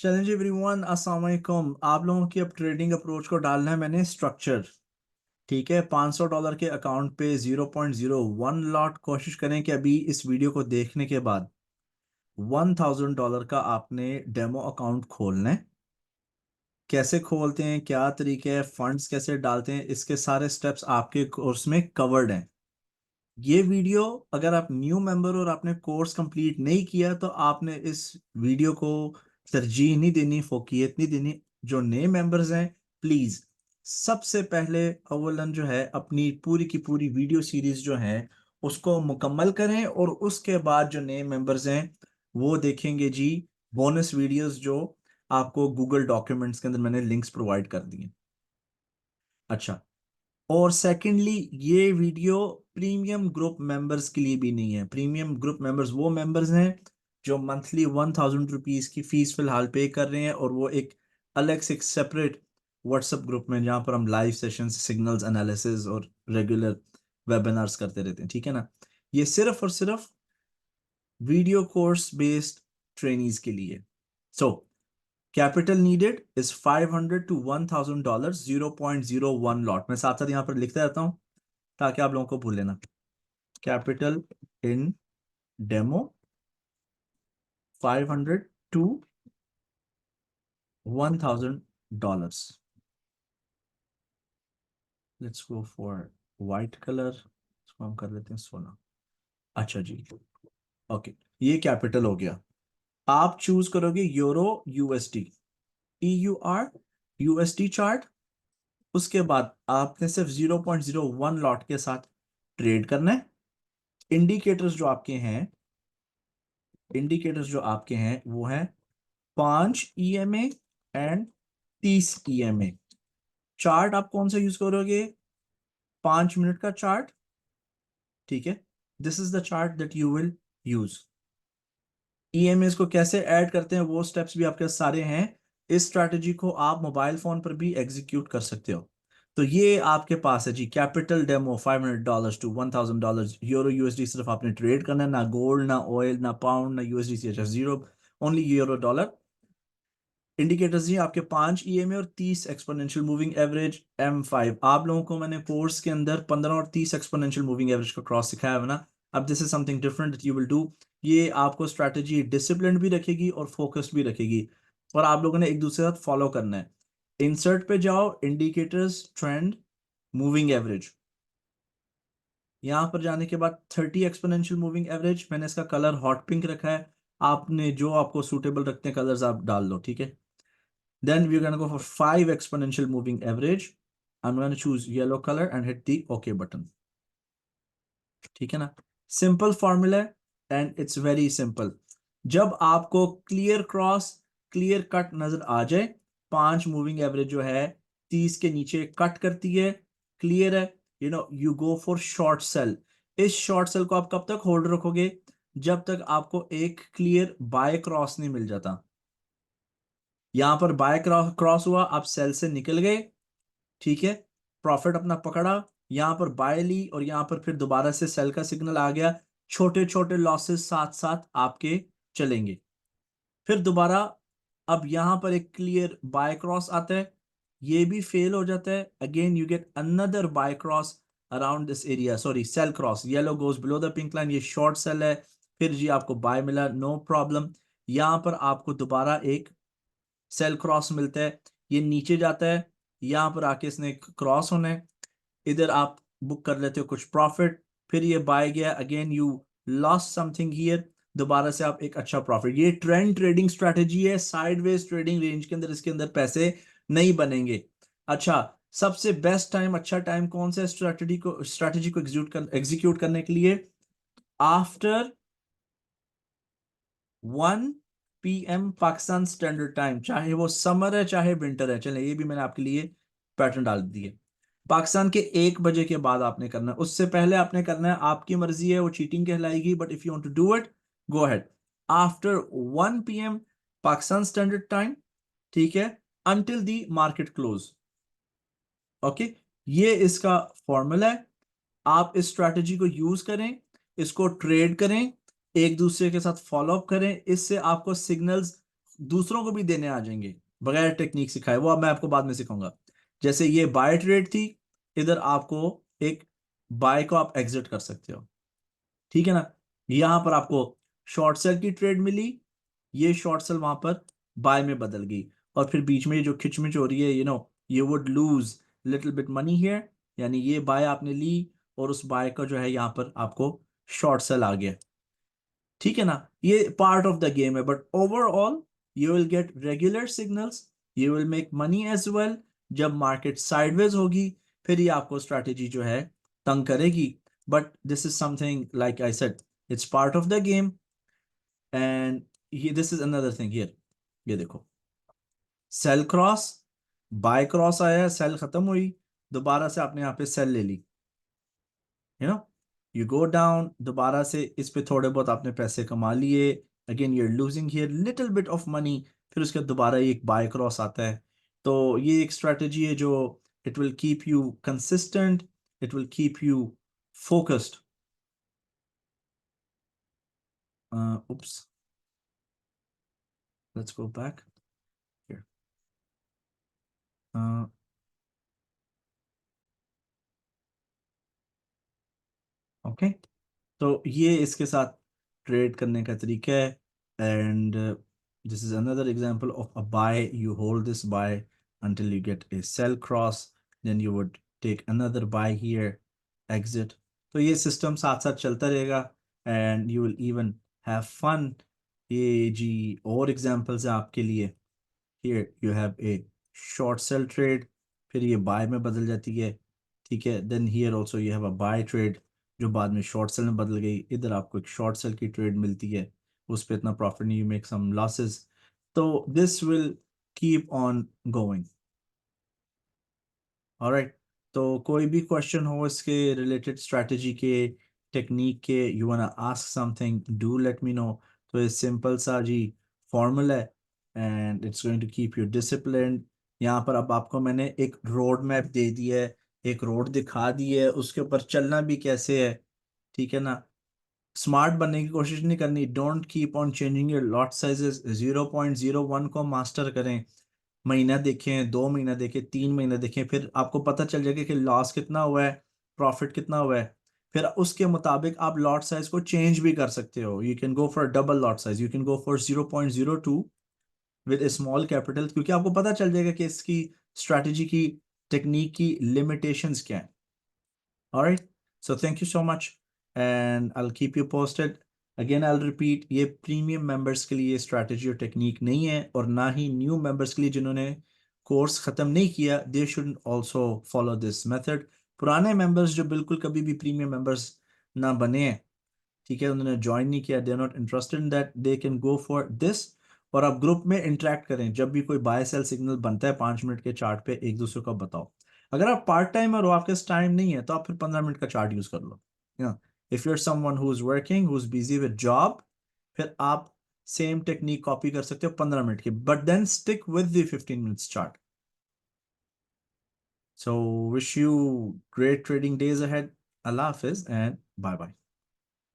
चलें जी एवरीवन, अस्सलाम वालेकुम। आप लोगों की अब ट्रेडिंग अप्रोच को डालना है मैंने स्ट्रक्चर। ठीक है, $500 के अकाउंट पे 0.01 लॉट। कोशिश करें कि अभी इस वीडियो को देखने के बाद $1000 का आपने डेमो अकाउंट खोलना है। कैसे खोलते हैं, क्या तरीके है, फंड्स कैसे डालते हैं, इसके सारे स्टेप्स आपके कोर्स में कवर्ड हैं। ये वीडियो अगर आप न्यू मेंबर और आपने कोर्स कंप्लीट नहीं किया तो आपने इस वीडियो को तरजीह नहीं देनी, फोकियत नहीं देनी। जो नए मेंबर्स हैं, प्लीज सबसे पहले अव्वलन जो है अपनी पूरी की पूरी वीडियो सीरीज जो है उसको मुकम्मल करें, और उसके बाद जो नए मेंबर्स हैं वो देखेंगे जी बोनस वीडियोस जो आपको गूगल डॉक्यूमेंट्स के अंदर मैंने लिंक्स प्रोवाइड कर दिए। अच्छा, और सेकेंडली ये वीडियो प्रीमियम ग्रुप मेंबर्स के लिए भी नहीं है। प्रीमियम ग्रुप मेंबर्स वो मेंबर्स हैं जो मंथली ₹1000 की फीस फिलहाल पे कर रहे हैं, और वो एक अलग से एक सेपरेट व्हाट्सएप ग्रुप में जहाँ पर हम लाइव सेशंस, सिग्नल्स एनालिसिस और रेगुलर वेबिनार्स करते रहते हैं। ठीक है ना, ये सिर्फ और सिर्फ वीडियो कोर्स बेस्ड ट्रेनिंग्स के लिए। So capital needed is $500 to $1000, 0.01 lot. मैं साथ साथ यहाँ पर लिखता रहता हूँ ताकि आप लोगों को भूल लेना। Capital in demo 500 to $1000। Let's go for white colour, इसको हम कर लेते हैं सोना। अच्छा जी, ओके, ये कैपिटल हो गया। आप चूज करोगे euro USD, EUR USD chart. उसके बाद आपने सिर्फ 0.01 लॉट के साथ ट्रेड करना है। इंडिकेटर्स जो आपके हैं, वो हैं 5 EMA एंड 30 EMA। चार्ट आप कौन सा यूज करोगे? 5 मिनट का चार्ट। ठीक है, this is the chart that you will use. EMAs को कैसे ऐड करते हैं वो स्टेप्स भी आपके सारे हैं। इस स्ट्रैटेजी को आप मोबाइल फोन पर भी एग्जीक्यूट कर सकते हो। तो ये आपके पास है जी, capital demo $500 to $1000। Euro USD सिर्फ आपने ट्रेड करना है, ना गोल्ड, ना ऑयल, ना पाउंड, ना USD zero, only euro dollar. Indicators जी आपके 5 EMA और 30 एक्सपोनेंशियल मूविंग एवरेज M5। आप लोगों को मैंने कोर्स के अंदर 15 और 30 एक्सपोनेंशियल मूविंग एवरेज का क्रॉस सिखाया है ना। अब this is something different that you will do. ये आपको स्ट्रैटेजी डिसिप्लिन भी रखेगी और फोकस्ड भी रखेगी, और आप लोगों ने एक दूसरे के साथ फॉलो करना है। इंसर्ट पे जाओ, इंडिकेटर्स, ट्रेंड, मूविंग एवरेज। यहां पर जाने के बाद 30 एक्सपोनेंशियल मूविंग एवरेज, मैंने इसका कलर हॉट पिंक रखा है। आपने जो आपको सूटेबल रखते हैं कलर्स आप डाल लो। ठीक है, then we're going to go for 5 exponential moving average. I'm going to choose yellow color and hit the OK button. ठीक है ना, सिंपल फॉर्मूला है एंड इट्स वेरी सिंपल। जब आपको क्लियर क्रॉस, क्लियर कट नजर आ जाए, 5 मूविंग एवरेज जो है 30 के नीचे कट करती है, क्लियर है, you go for short cell. इस शॉर्ट सेल को आप कब तक होल्ड रखोगे? जब तक आपको एक क्लियर बाय क्रॉस नहीं मिल जाता। यहां पर बाय क्रॉस हुआ, आप सेल से निकल गए। ठीक है, प्रॉफिट अपना पकड़ा, यहां पर बाय ली, और यहां पर फिर दोबारा से सेल का सिग्नल आ गया। छोटे छोटे लॉसेस साथ साथ आपके चलेंगे। फिर दोबारा अब यहां पर एक क्लियर बाय क्रॉस आता है, ये भी फेल हो जाता है। Again you get another buy cross around this area, sorry sell cross, yellow goes below the pink line, ये शॉर्ट सेल है। फिर जी आपको बाय मिला, नो प्रॉब्लम। यहां पर आपको दोबारा एक सेल क्रॉस मिलता है, ये नीचे जाता है, यहां पर आके इसने क्रॉस होना है, इधर आप बुक कर लेते हो कुछ प्रॉफिट। फिर ये बाय गया, again you lost something here, दोबारा से आप एक अच्छा प्रॉफिट। ये ट्रेंड ट्रेडिंग स्ट्रैटेजी है, साइडवेज ट्रेडिंग रेंज के अंदर इसके अंदर पैसे नहीं बनेंगे। अच्छा, सबसे बेस्ट टाइम, अच्छा टाइम कौन सा है स्ट्रैटेजी को एग्जीक्यूट करने के लिए? After 1 PM Pakistan standard time, चाहे वो समर है चाहे विंटर है। चले, ये भी मैंने आपके लिए पैटर्न डाल दिए। पाकिस्तान के 1 बजे के बाद आपने करना है, उससे पहले आपने करना है आपकी मर्जी है, वो चीटिंग कहलाएगी, but if you want to do it, go ahead. After 1 PM Pakistan standard time, ठीक है, until the market close. Okay, ये इसका फॉर्मूला है। आप इस स्ट्रैटेजी को यूज करें, इसको ट्रेड करें, एक दूसरे के साथ फॉलो अप करें, इससे आपको सिग्नल्स दूसरों को भी देने आ जाएंगे बगैर टेक्निक सिखाए, वो अब मैं आपको बाद में सिखाऊंगा। जैसे ये बाय ट्रेड थी, इधर आपको एक बाय को आप एग्जिट कर सकते हो, ठीक है ना। यहां पर आपको शॉर्ट सेल की ट्रेड मिली, ये शॉर्ट सेल वहां पर बाय में बदल गई, और फिर बीच में ये जो खिचमिच हो रही है, you would lose little bit money here, यानी ये बाय आपने ली और उस बाय का जो है यहाँ पर आपको शॉर्ट सेल आ गया, ठीक है ना। ये पार्ट ऑफ द गेम है, but overall you will get regular signals, you will make money as well. जब मार्केट साइडवेज होगी फिर ये आपको स्ट्रैटेजी जो है तंग करेगी, but this is something like I said, it's part of the game. And this is another thing here, ये देखो सेल क्रॉस, बाय क्रॉस आया, सेल खत्म हुई, दोबारा से आपने यहाँ पे सेल ले ली, you know, you go down, दोबारा से इस पे थोड़े बहुत आपने पैसे कमा लिए, again you are losing here little bit of money, फिर उसके बाद दोबारा एक बाय क्रॉस आता है। तो ये एक स्ट्रेटजी है जो it will keep you consistent, it will keep you focused. Oops, let's go back here. Okay, तो ये इसके साथ ट्रेड करने का तरीका है। And this is another example of a buy, you hold this buy until you get a sell cross, then you would take another buy here, exit। तो ये सिस्टम साथ साथ चलता रहेगा and you will even have fun. ये जी और examples है आपके लिए। here you have a short sell trade, फिर ये buy में बदल जाती है, ठीक है। then here also you have a buy trade जो बाद में short sell में बदल गई, इधर आपको एक short sell की trade मिलती है, उस पर इतना profit नहीं, you make some losses। तो this will keep on going। Alright, तो कोई भी क्वेश्चन हो इसके रिलेटेड, स्ट्रैटेजी के, टेक्निक के, you wanna ask something, do let me know. तो ये सिंपल सा जी फॉर्मूला है and it's going to keep you disciplined. यहाँ पर अब आपको मैंने एक रोड मैप दे दी है, एक रोड दिखा दी है, उसके ऊपर चलना भी कैसे है, ठीक है ना। स्मार्ट बनने की कोशिश नहीं करनी, don't keep on changing your lot sizes, 0.01 को मास्टर करें, महीना देखें, 2 महीना देखें, 3 महीना देखें, फिर आपको पता चल जाएगा कि लॉस कितना हुआ है, प्रॉफिट कितना हुआ है। फिर उसके मुताबिक आप लॉट साइज को चेंज भी कर सकते हो, you can go for double lot size, you can go for 0.02 with A small capital, क्योंकि आपको पता चल जाएगा कि इसकी स्ट्रैटेजी की, टेक्निक की लिमिटेशंस क्या है। Alright, so thank you so much and I'll keep you posted. Again, I'll repeat, ये प्रीमियम मेंबर्स के लिए स्ट्रैटेजी और टेक्निक नहीं है, और ना ही न्यू मेंबर्स के लिए जिन्होंने कोर्स ख़त्म नहीं किया, they should also follow this method. पुराने मेंबर्स जो बिल्कुल कभी भी प्रीमियम मेंबर्स ना बने हैं, ठीक है, उन्होंने ज्वाइन नहीं किया, they are not interested in that, they can go for this. और आप ग्रुप में इंटरेक्ट करें, जब भी कोई बाय सेल सिग्नल बनता है 5 मिनट के चार्ट पे, एक दूसरे को बताओ। अगर आप पार्ट टाइमर हो, आपके पास टाइम नहीं है, तो आप फिर 15 मिनट का चार्ट यूज कर लो। If you are someone who is working, who is busy with job, फिर आप सेम टेक्निक कॉपी कर सकते हो 15 मिनट की, but then stick with the 15 minutes chart. So wish you great trading days ahead. Allah Hafiz and bye bye.